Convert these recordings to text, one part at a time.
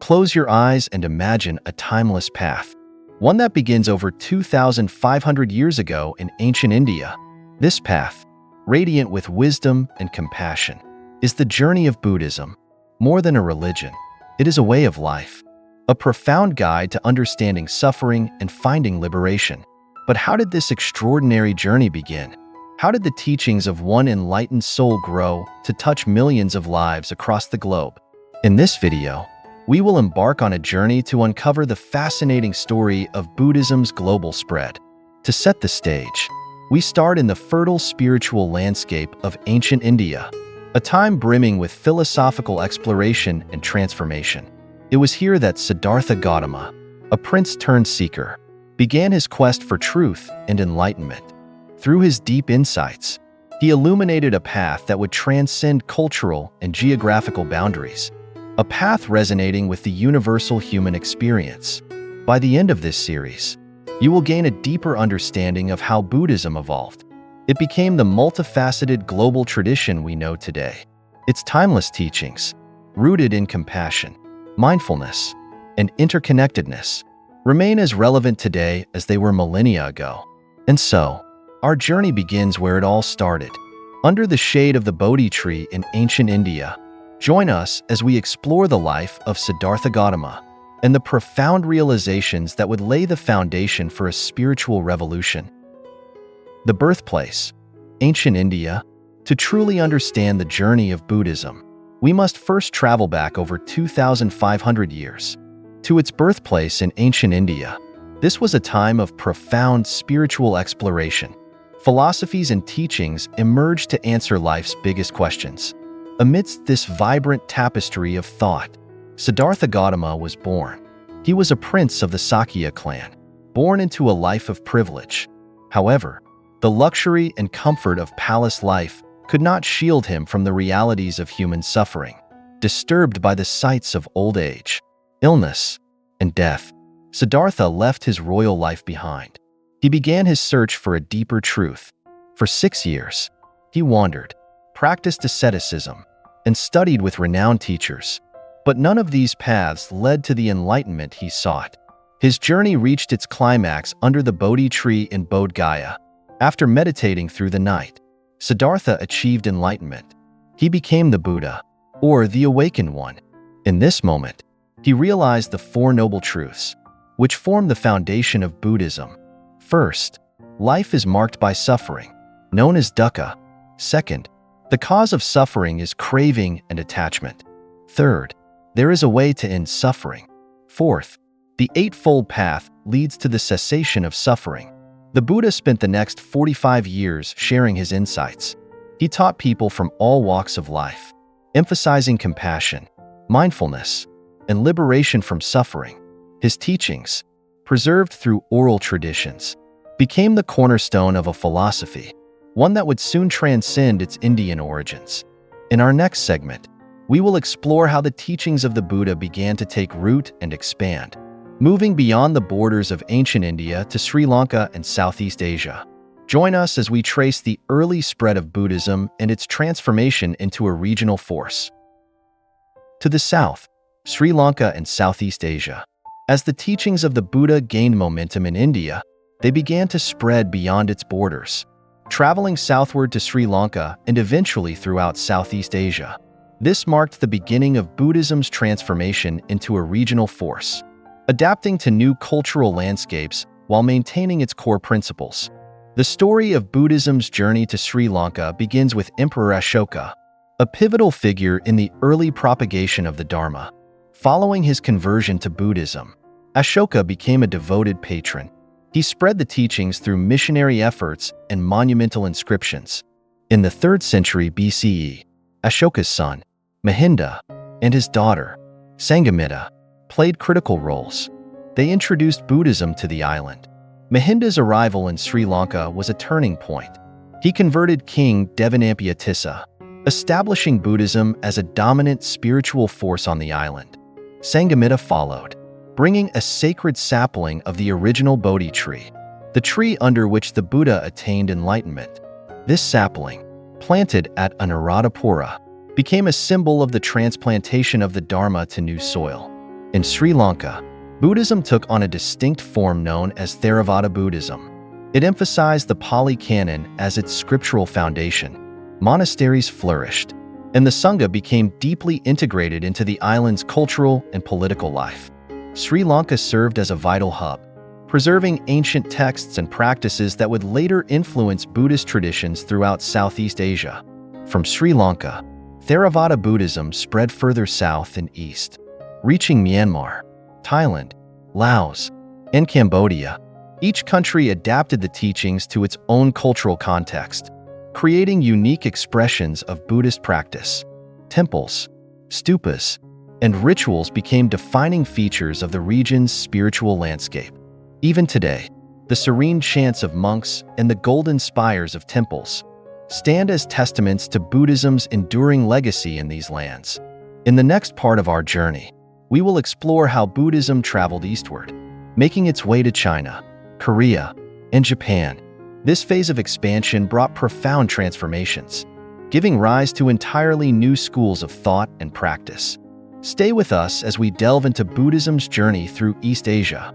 Close your eyes and imagine a timeless path, one that begins over 2,500 years ago in ancient India. This path, radiant with wisdom and compassion, is the journey of Buddhism. More than a religion, it is a way of life, a profound guide to understanding suffering and finding liberation. But how did this extraordinary journey begin? How did the teachings of one enlightened soul grow to touch millions of lives across the globe? In this video, we will embark on a journey to uncover the fascinating story of Buddhism's global spread. To set the stage, we start in the fertile spiritual landscape of ancient India, a time brimming with philosophical exploration and transformation. It was here that Siddhartha Gautama, a prince-turned-seeker, began his quest for truth and enlightenment. Through his deep insights, he illuminated a path that would transcend cultural and geographical boundaries, a path resonating with the universal human experience. By the end of this series, you will gain a deeper understanding of how Buddhism evolved. It became the multifaceted global tradition we know today. Its timeless teachings, rooted in compassion, mindfulness, and interconnectedness, remain as relevant today as they were millennia ago. And so, our journey begins where it all started, under the shade of the Bodhi tree in ancient India. Join us as we explore the life of Siddhartha Gautama and the profound realizations that would lay the foundation for a spiritual revolution. The birthplace, ancient India. To truly understand the journey of Buddhism, we must first travel back over 2,500 years to its birthplace in ancient India. This was a time of profound spiritual exploration. Philosophies and teachings emerged to answer life's biggest questions. Amidst this vibrant tapestry of thought, Siddhartha Gautama was born. He was a prince of the Sakya clan, born into a life of privilege. However, the luxury and comfort of palace life could not shield him from the realities of human suffering. Disturbed by the sights of old age, illness, and death, Siddhartha left his royal life behind. He began his search for a deeper truth. For 6 years, he wandered, practiced asceticism, and studied with renowned teachers. But none of these paths led to the enlightenment he sought. His journey reached its climax under the Bodhi tree in Bodh Gaya. After meditating through the night, Siddhartha achieved enlightenment. He became the Buddha, or the Awakened One. In this moment, he realized the Four Noble Truths, which form the foundation of Buddhism. First, life is marked by suffering, known as dukkha. Second, the cause of suffering is craving and attachment. Third, there is a way to end suffering. Fourth, the Eightfold Path leads to the cessation of suffering. The Buddha spent the next 45 years sharing his insights. He taught people from all walks of life, emphasizing compassion, mindfulness, and liberation from suffering. His teachings, preserved through oral traditions, became the cornerstone of a philosophy, one that would soon transcend its Indian origins. In our next segment, we will explore how the teachings of the Buddha began to take root and expand, moving beyond the borders of ancient India to Sri Lanka and Southeast Asia. Join us as we trace the early spread of Buddhism and its transformation into a regional force. To the south, Sri Lanka and Southeast Asia. As the teachings of the Buddha gained momentum in India, they began to spread beyond its borders, traveling southward to Sri Lanka and eventually throughout Southeast Asia. This marked the beginning of Buddhism's transformation into a regional force, adapting to new cultural landscapes while maintaining its core principles. The story of Buddhism's journey to Sri Lanka begins with Emperor Ashoka, a pivotal figure in the early propagation of the Dharma. Following his conversion to Buddhism, Ashoka became a devoted patron. He spread the teachings through missionary efforts and monumental inscriptions. In the 3rd century BCE, Ashoka's son, Mahinda, and his daughter, Sanghamitta, played critical roles. They introduced Buddhism to the island. Mahinda's arrival in Sri Lanka was a turning point. He converted King Devanampiya Tissa, establishing Buddhism as a dominant spiritual force on the island. Sanghamitta followed, bringing a sacred sapling of the original Bodhi tree, the tree under which the Buddha attained enlightenment. This sapling, planted at Anuradhapura, became a symbol of the transplantation of the Dharma to new soil. In Sri Lanka, Buddhism took on a distinct form known as Theravāda Buddhism. It emphasized the Pali Canon as its scriptural foundation. Monasteries flourished, and the Sangha became deeply integrated into the island's cultural and political life. Sri Lanka served as a vital hub, preserving ancient texts and practices that would later influence Buddhist traditions throughout Southeast Asia. From Sri Lanka, Theravāda Buddhism spread further south and east, reaching Myanmar, Thailand, Laos, and Cambodia. Each country adapted the teachings to its own cultural context, creating unique expressions of Buddhist practice. Temples, stupas, and rituals became defining features of the region's spiritual landscape. Even today, the serene chants of monks and the golden spires of temples stand as testaments to Buddhism's enduring legacy in these lands. In the next part of our journey, we will explore how Buddhism traveled eastward, making its way to China, Korea, and Japan. This phase of expansion brought profound transformations, giving rise to entirely new schools of thought and practice. Stay with us as we delve into Buddhism's journey through East Asia.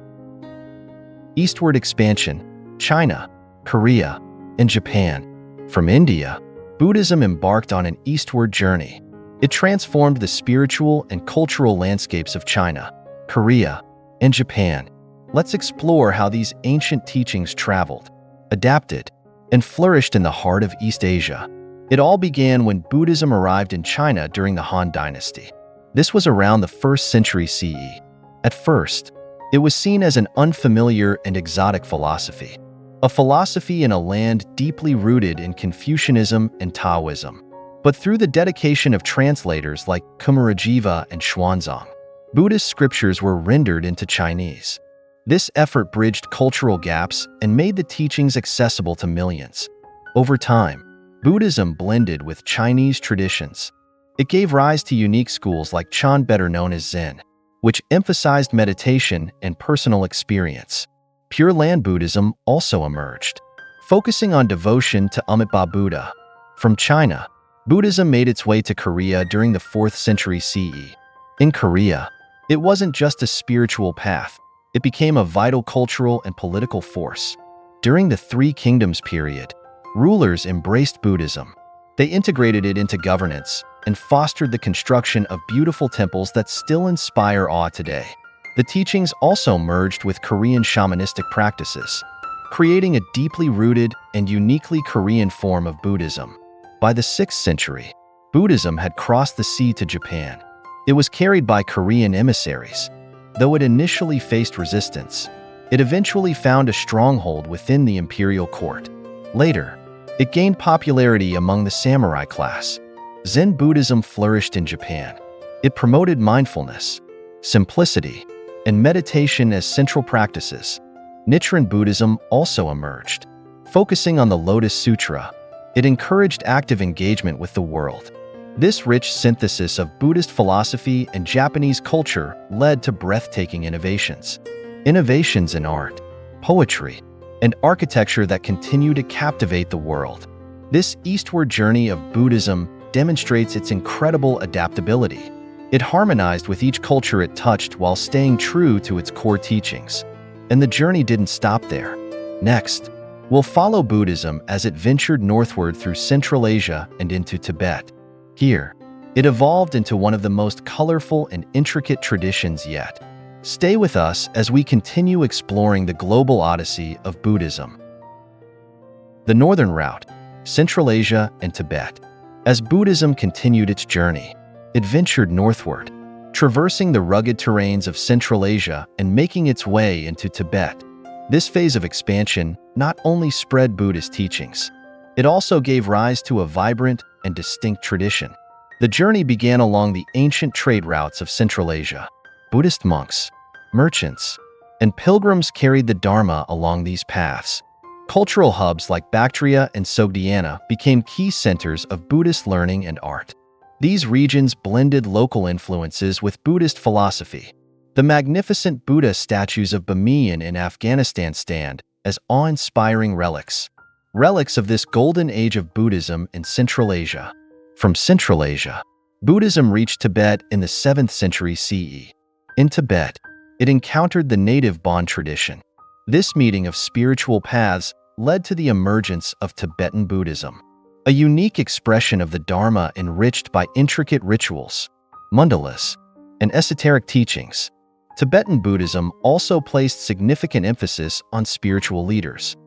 Eastward expansion, China, Korea, and Japan. From India, Buddhism embarked on an eastward journey. It transformed the spiritual and cultural landscapes of China, Korea, and Japan. Let's explore how these ancient teachings traveled, adapted, and flourished in the heart of East Asia. It all began when Buddhism arrived in China during the Han Dynasty. This was around the 1st century CE. At first, it was seen as an unfamiliar and exotic philosophy, a philosophy in a land deeply rooted in Confucianism and Taoism. But through the dedication of translators like Kumarajiva and Xuanzang, Buddhist scriptures were rendered into Chinese. This effort bridged cultural gaps and made the teachings accessible to millions. Over time, Buddhism blended with Chinese traditions. It gave rise to unique schools like Chan, better known as Zen, which emphasized meditation and personal experience. Pure Land Buddhism also emerged, focusing on devotion to Amitabha Buddha. From China, Buddhism made its way to Korea during the 4th century CE. In Korea, it wasn't just a spiritual path, it became a vital cultural and political force. During the Three Kingdoms period, rulers embraced Buddhism. They integrated it into governance and fostered the construction of beautiful temples that still inspire awe today. The teachings also merged with Korean shamanistic practices, creating a deeply rooted and uniquely Korean form of Buddhism. By the 6th century, Buddhism had crossed the sea to Japan. It was carried by Korean emissaries. Though it initially faced resistance, it eventually found a stronghold within the imperial court. Later, it gained popularity among the samurai class. Zen Buddhism flourished in Japan. It promoted mindfulness, simplicity, and meditation as central practices. Nichiren Buddhism also emerged, focusing on the Lotus Sutra. It encouraged active engagement with the world. This rich synthesis of Buddhist philosophy and Japanese culture led to breathtaking innovations. Innovations in art, poetry, and architecture that continue to captivate the world. This eastward journey of Buddhism demonstrates its incredible adaptability. It harmonized with each culture it touched while staying true to its core teachings. And the journey didn't stop there. Next, we'll follow Buddhism as it ventured northward through Central Asia and into Tibet. Here, it evolved into one of the most colorful and intricate traditions yet. Stay with us as we continue exploring the global odyssey of Buddhism. The Northern Route, Central Asia and Tibet. As Buddhism continued its journey, it ventured northward, traversing the rugged terrains of Central Asia and making its way into Tibet. This phase of expansion not only spread Buddhist teachings, it also gave rise to a vibrant and distinct tradition. The journey began along the ancient trade routes of Central Asia. Buddhist monks, merchants, and pilgrims carried the Dharma along these paths. Cultural hubs like Bactria and Sogdiana became key centers of Buddhist learning and art. These regions blended local influences with Buddhist philosophy. The magnificent Buddha statues of Bamiyan in Afghanistan stand as awe-inspiring relics of this golden age of Buddhism in Central Asia. From Central Asia, Buddhism reached Tibet in the 7th century CE. In Tibet, it encountered the native Bon tradition. This meeting of spiritual paths led to the emergence of Tibetan Buddhism, a unique expression of the Dharma enriched by intricate rituals, mandalas, and esoteric teachings. Tibetan Buddhism also placed significant emphasis on spiritual leaders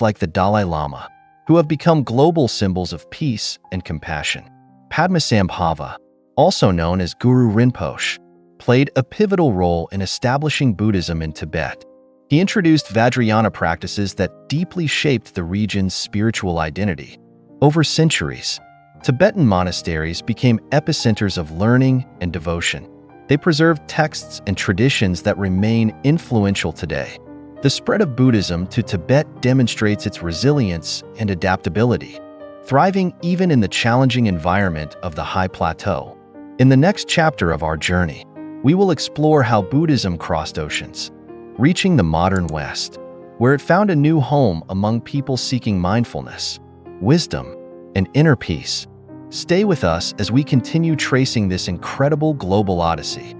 like the Dalai Lama, who have become global symbols of peace and compassion. Padmasambhava, also known as Guru Rinpoche, played a pivotal role in establishing Buddhism in Tibet. He introduced Vajrayana practices that deeply shaped the region's spiritual identity. Over centuries, Tibetan monasteries became epicenters of learning and devotion. They preserved texts and traditions that remain influential today. The spread of Buddhism to Tibet demonstrates its resilience and adaptability, thriving even in the challenging environment of the high plateau. In the next chapter of our journey, we will explore how Buddhism crossed oceans, reaching the modern West, where it found a new home among people seeking mindfulness, wisdom, and inner peace. Stay with us as we continue tracing this incredible global odyssey.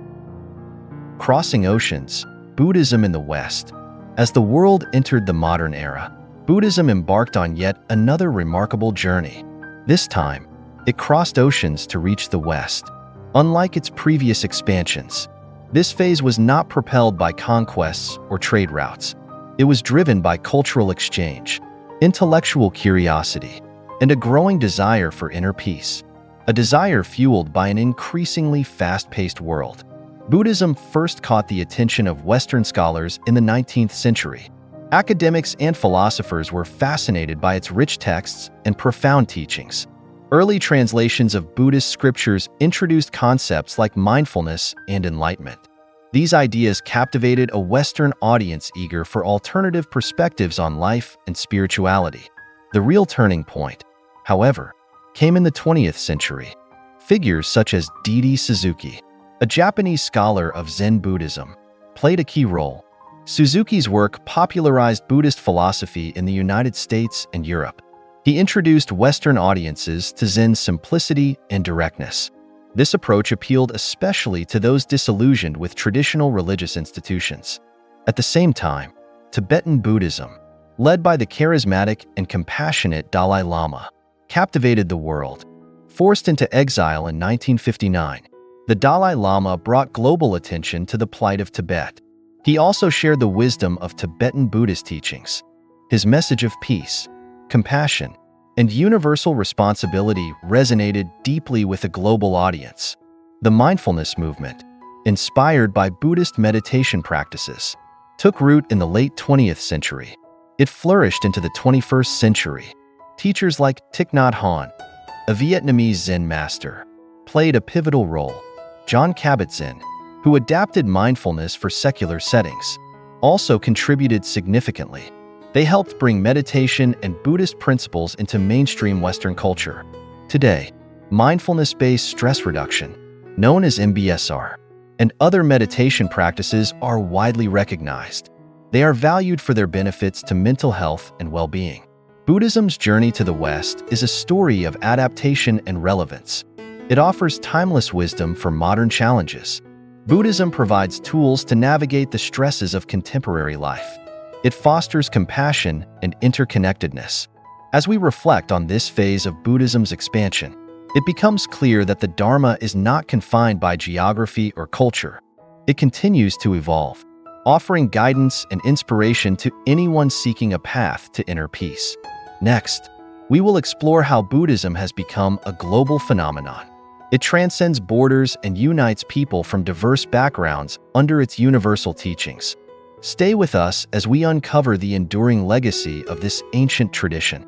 Crossing oceans, Buddhism in the West. As the world entered the modern era, Buddhism embarked on yet another remarkable journey. This time, it crossed oceans to reach the West. Unlike its previous expansions, this phase was not propelled by conquests or trade routes. It was driven by cultural exchange, intellectual curiosity, and a growing desire for inner peace, a desire fueled by an increasingly fast-paced world. Buddhism first caught the attention of Western scholars in the 19th century. Academics and philosophers were fascinated by its rich texts and profound teachings. Early translations of Buddhist scriptures introduced concepts like mindfulness and enlightenment. These ideas captivated a Western audience eager for alternative perspectives on life and spirituality. The real turning point, however, came in the 20th century. Figures such as Didi Suzuki, a Japanese scholar of Zen Buddhism, played a key role. Suzuki's work popularized Buddhist philosophy in the United States and Europe. He introduced Western audiences to Zen's simplicity and directness. This approach appealed especially to those disillusioned with traditional religious institutions. At the same time, Tibetan Buddhism, led by the charismatic and compassionate Dalai Lama, captivated the world. Forced into exile in 1959, the Dalai Lama brought global attention to the plight of Tibet. He also shared the wisdom of Tibetan Buddhist teachings. His message of peace, compassion, and universal responsibility resonated deeply with a global audience. The mindfulness movement, inspired by Buddhist meditation practices, took root in the late 20th century. It flourished into the 21st century. Teachers like Thich Nhat Hanh, a Vietnamese Zen master, played a pivotal role. Jon Kabat-Zinn, who adapted mindfulness for secular settings, also contributed significantly. They helped bring meditation and Buddhist principles into mainstream Western culture. Today, mindfulness-based stress reduction, known as MBSR, and other meditation practices are widely recognized. They are valued for their benefits to mental health and well-being. Buddhism's journey to the West is a story of adaptation and relevance. It offers timeless wisdom for modern challenges. Buddhism provides tools to navigate the stresses of contemporary life. It fosters compassion and interconnectedness. As we reflect on this phase of Buddhism's expansion, it becomes clear that the Dharma is not confined by geography or culture. It continues to evolve, offering guidance and inspiration to anyone seeking a path to inner peace. Next, we will explore how Buddhism has become a global phenomenon. It transcends borders and unites people from diverse backgrounds under its universal teachings. Stay with us as we uncover the enduring legacy of this ancient tradition.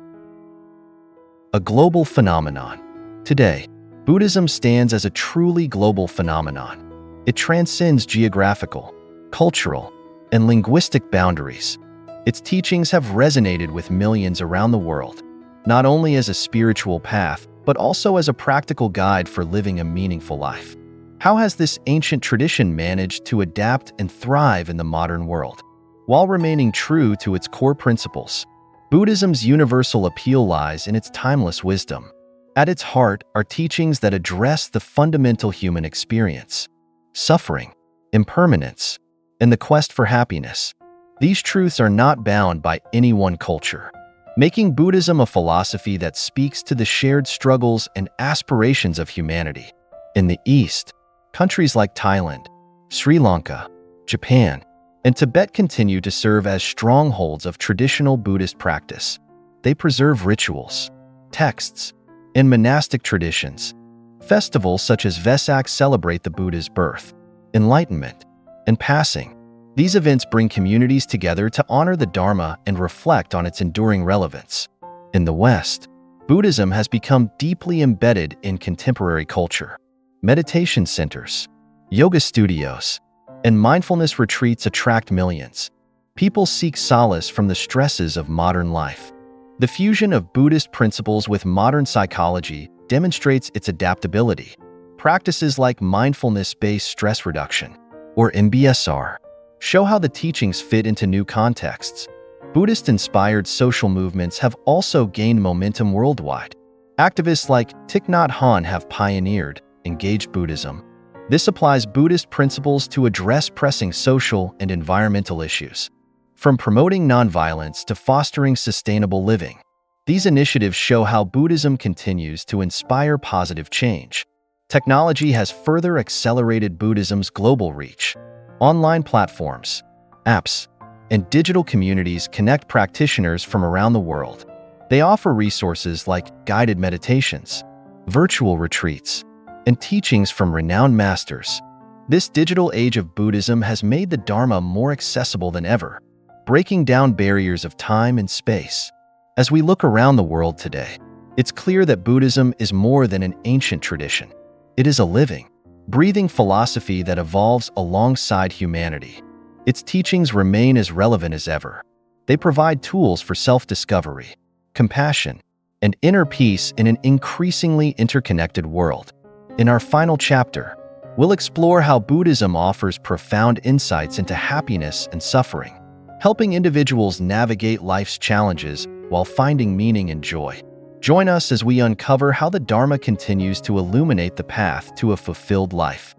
A global phenomenon. Today, Buddhism stands as a truly global phenomenon. It transcends geographical, cultural, and linguistic boundaries. Its teachings have resonated with millions around the world, not only as a spiritual path, but also as a practical guide for living a meaningful life. How has this ancient tradition managed to adapt and thrive in the modern world, while remaining true to its core principles? Buddhism's universal appeal lies in its timeless wisdom. At its heart are teachings that address the fundamental human experience: suffering, impermanence, and the quest for happiness. These truths are not bound by any one culture, making Buddhism a philosophy that speaks to the shared struggles and aspirations of humanity. In the East, countries like Thailand, Sri Lanka, Japan, and Tibet continue to serve as strongholds of traditional Buddhist practice. They preserve rituals, texts, and monastic traditions. Festivals such as Vesak celebrate the Buddha's birth, enlightenment, and passing. These events bring communities together to honor the Dharma and reflect on its enduring relevance. In the West, Buddhism has become deeply embedded in contemporary culture. Meditation centers, yoga studios, and mindfulness retreats attract millions. People seek solace from the stresses of modern life. The fusion of Buddhist principles with modern psychology demonstrates its adaptability. Practices like mindfulness-based stress reduction, or MBSR, show how the teachings fit into new contexts. Buddhist-inspired social movements have also gained momentum worldwide. Activists like Thich Nhat Hanh have pioneered engaged Buddhism. This applies Buddhist principles to address pressing social and environmental issues. From promoting nonviolence to fostering sustainable living, these initiatives show how Buddhism continues to inspire positive change. Technology has further accelerated Buddhism's global reach. Online platforms, apps, and digital communities connect practitioners from around the world. They offer resources like guided meditations, virtual retreats, and teachings from renowned masters. This digital age of Buddhism has made the Dharma more accessible than ever, breaking down barriers of time and space. As we look around the world today, it's clear that Buddhism is more than an ancient tradition. It is a living, breathing philosophy that evolves alongside humanity. Its teachings remain as relevant as ever. They provide tools for self-discovery, compassion, and inner peace in an increasingly interconnected world. In our final chapter, we'll explore how Buddhism offers profound insights into happiness and suffering, helping individuals navigate life's challenges while finding meaning and joy. Join us as we uncover how the Dharma continues to illuminate the path to a fulfilled life.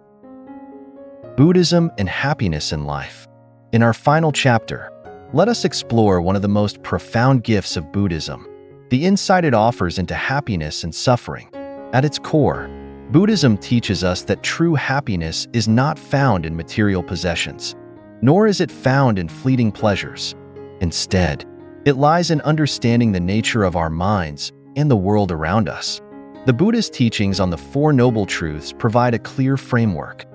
Buddhism and happiness in life. In our final chapter, let us explore one of the most profound gifts of Buddhism, the insight it offers into happiness and suffering. At its core, Buddhism teaches us that true happiness is not found in material possessions, nor is it found in fleeting pleasures. Instead, it lies in understanding the nature of our minds and the world around us. The Buddhist teachings on the Four Noble Truths provide a clear framework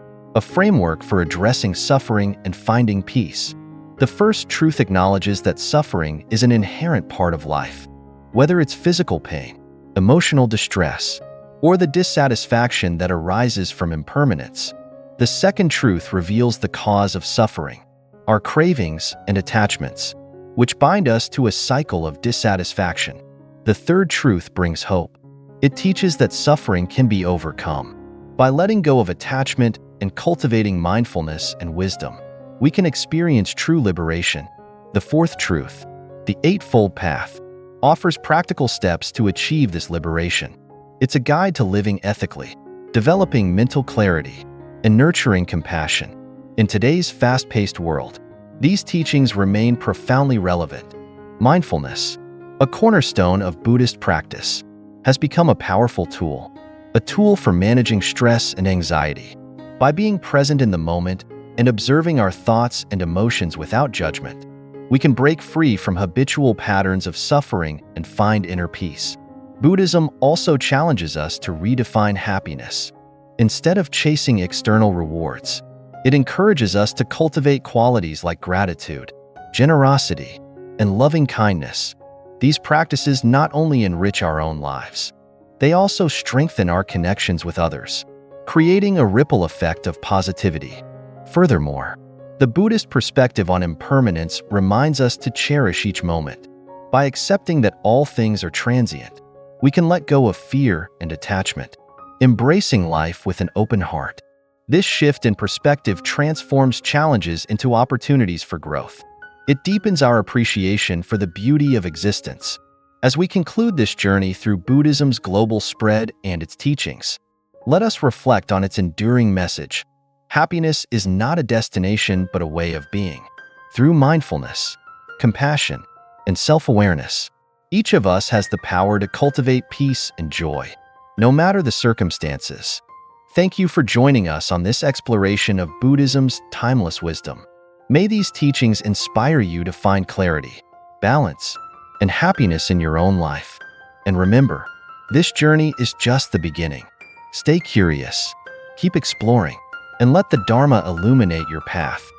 for addressing suffering and finding peace. The first truth acknowledges that suffering is an inherent part of life. Whether it's physical pain, emotional distress, or the dissatisfaction that arises from impermanence. The second truth reveals the cause of suffering, our cravings and attachments, which bind us to a cycle of dissatisfaction. The third truth brings hope. It teaches that suffering can be overcome. By letting go of attachment and cultivating mindfulness and wisdom, we can experience true liberation. The fourth truth, the Eightfold Path, offers practical steps to achieve this liberation. It's a guide to living ethically, developing mental clarity, and nurturing compassion. In today's fast-paced world, these teachings remain profoundly relevant. Mindfulness, a cornerstone of Buddhist practice, has become a powerful tool, a tool for managing stress and anxiety. By being present in the moment and observing our thoughts and emotions without judgment, we can break free from habitual patterns of suffering and find inner peace. Buddhism also challenges us to redefine happiness. Instead of chasing external rewards, it encourages us to cultivate qualities like gratitude, generosity, and loving kindness. These practices not only enrich our own lives, they also strengthen our connections with others, creating a ripple effect of positivity. Furthermore, the Buddhist perspective on impermanence reminds us to cherish each moment. By accepting that all things are transient, we can let go of fear and attachment, embracing life with an open heart. This shift in perspective transforms challenges into opportunities for growth. It deepens our appreciation for the beauty of existence. As we conclude this journey through Buddhism's global spread and its teachings, let us reflect on its enduring message. Happiness is not a destination but a way of being. Through mindfulness, compassion, and self-awareness, each of us has the power to cultivate peace and joy, no matter the circumstances. Thank you for joining us on this exploration of Buddhism's timeless wisdom. May these teachings inspire you to find clarity, balance, and happiness in your own life. And remember, this journey is just the beginning. Stay curious, keep exploring, and let the Dharma illuminate your path.